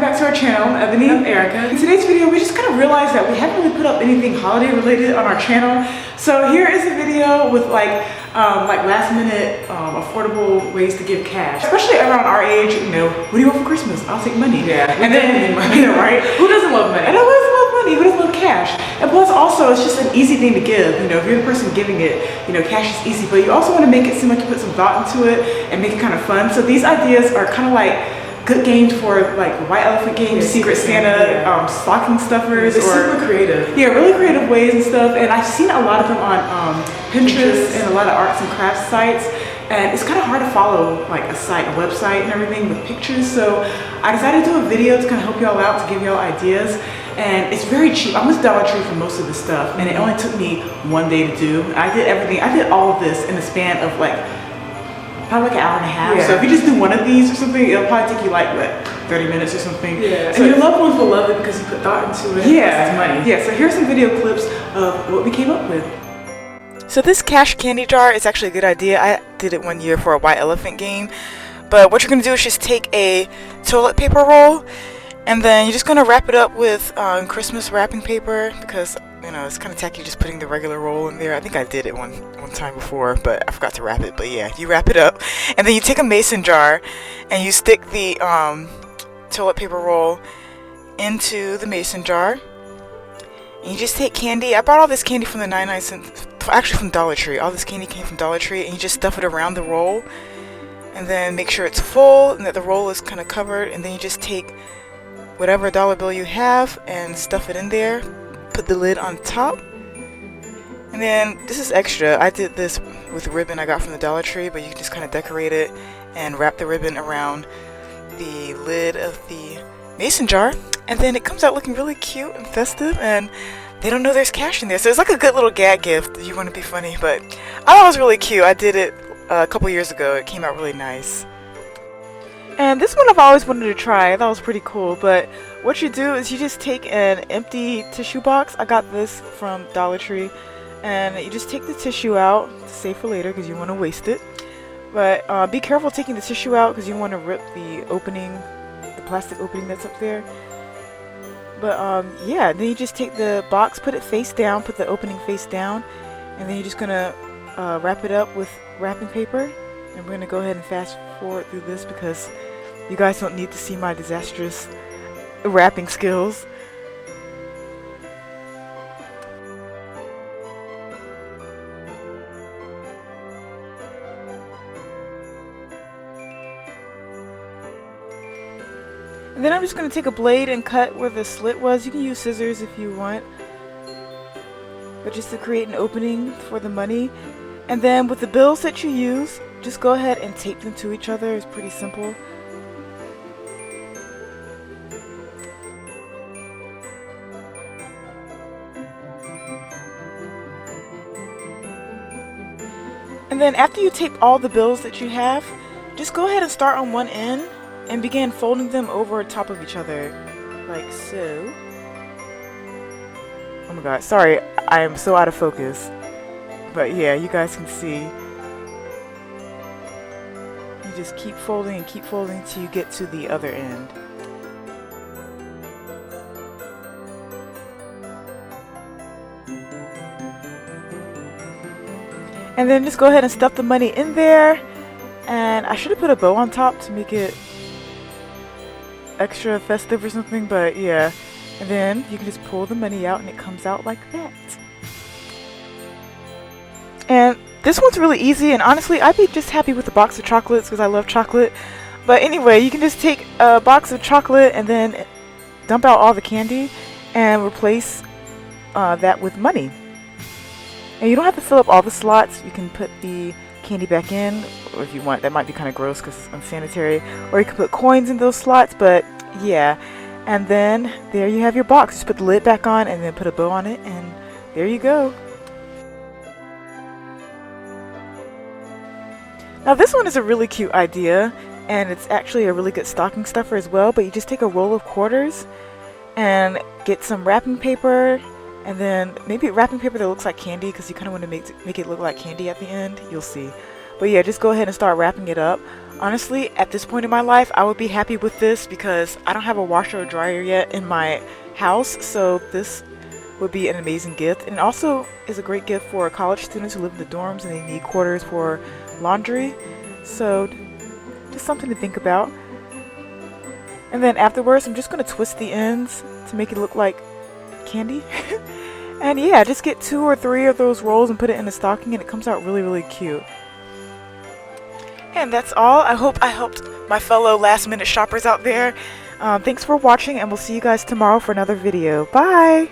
back to our channel. I'm Ebony. I'm Erica. In today's video, we just kind of realized that we haven't really put up anything holiday related on our channel. So here is a video with like last minute affordable ways to give cash, especially around our age. You know, what do you want for Christmas? I'll take money. Yeah, and then you know, right? Who doesn't love money? And who doesn't love money? Who doesn't love cash? And plus, also, it's just an easy thing to give. You know, if you're the person giving it, you know, cash is easy. But you also want to make it seem like you put some thought into it and make it kind of fun. So these ideas are kind of like good games for like White Elephant games, Secret Santa, stocking stuffers, or super creative. Yeah, really creative ways and stuff. And I've seen a lot of them on Pinterest and a lot of arts and crafts sites. And it's kind of hard to follow like a site, a website and everything with pictures. So I decided to do a video to kind of help y'all out, to give y'all ideas. And it's very cheap. I went to Dollar Tree for most of this stuff, and it only took me one day to do. I did everything. I did all of this in the span of like probably like an hour and a half. Yeah. So if you just do one of these or something, it'll probably take you like what, 30 minutes or something. Yeah. So and your loved ones will love it because you put thought into it. Yeah. It's money. Yeah. So here's some video clips of what we came up with. So this cash candy jar is actually a good idea. I did it one year for a White Elephant game. But what you're going to do is just take a toilet paper roll, and then you're just going to wrap it up with Christmas wrapping paper, because you know it's kind of tacky just putting the regular roll in there. I think I did it one time before, but I forgot to wrap it. But yeah, you wrap it up, and then you take a mason jar and you stick the toilet paper roll into the mason jar. And you just take candy. I bought all this candy from the 99-cent, actually from Dollar Tree. All this candy came from Dollar Tree, and you just stuff it around the roll, and then make sure it's full and that the roll is kind of covered. And then you just take whatever dollar bill you have and stuff it in there. Put the lid on top. And then this is extra. I did this with ribbon I got from the Dollar Tree, but you can just kind of decorate it and wrap the ribbon around the lid of the mason jar. And then it comes out looking really cute and festive, and they don't know there's cash in there. So it's like a good little gag gift if you want to be funny. But I thought it was really cute. I did it a couple years ago. It came out really nice. And this one I've always wanted to try. I thought it was pretty cool. But what you do is you just take an empty tissue box. I got this from Dollar Tree. And you just take the tissue out to save for later because you want to waste it. But be careful taking the tissue out because you want to rip the opening, the plastic opening that's up there. But yeah, then you just take the box, put it face down, put the opening face down, and then you're just gonna wrap it up with wrapping paper. And we're gonna go ahead and fast forward through this because you guys don't need to see my disastrous wrapping skills. And then I'm just going to take a blade and cut where the slit was. You can use scissors if you want. But just to create an opening for the money. And then with the bills that you use, just go ahead and tape them to each other. It's pretty simple. And then after you tape all the bills that you have, just go ahead and start on one end and begin folding them over top of each other, like so. Oh my god, sorry, I am so out of focus. But yeah, you guys can see. You just keep folding and keep folding till you get to the other end. And then just go ahead and stuff the money in there. And I should have put a bow on top to make it extra festive or something, but yeah. And then you can just pull the money out and it comes out like that. And this one's really easy, and honestly I'd be just happy with a box of chocolates because I love chocolate. But anyway, you can just take a box of chocolate and then dump out all the candy and replace that with money. And you don't have to fill up all the slots. You can put the candy back in, or if you want, that might be kind of gross because it's unsanitary, or you can put coins in those slots. But yeah, and then there you have your box. Just put the lid back on and then put a bow on it, and there you go. Now this one is a really cute idea, and it's actually a really good stocking stuffer as well. But you just take a roll of quarters and get some wrapping paper, and then maybe wrapping paper that looks like candy because you kind of want to make it look like candy at the end. You'll see. But yeah, just go ahead and start wrapping it up. Honestly, at this point in my life, I would be happy with this because I don't have a washer or dryer yet in my house, so this would be an amazing gift. And also is a great gift for college students who live in the dorms and they need quarters for laundry. So just something to think about. And then afterwards, I'm just going to twist the ends to make it look like candy. And yeah, just get 2 or 3 of those rolls and put it in a stocking and it comes out really, really cute. And that's all. I hope I helped my fellow last minute shoppers out there. Thanks for watching and we'll see you guys tomorrow for another video. Bye!